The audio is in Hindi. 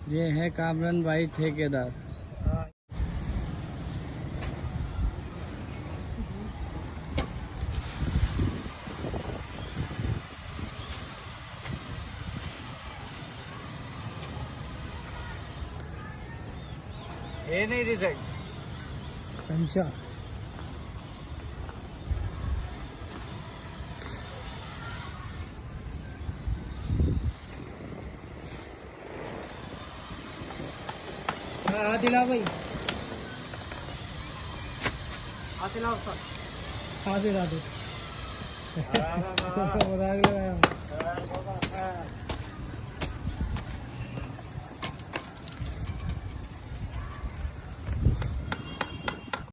ये है कामरान भाई ठेकेदार। ये नहीं रिजल्ट अच्छा हाथ हिला भाई, हाथ हिलाओ सर, हाथ हिला दो।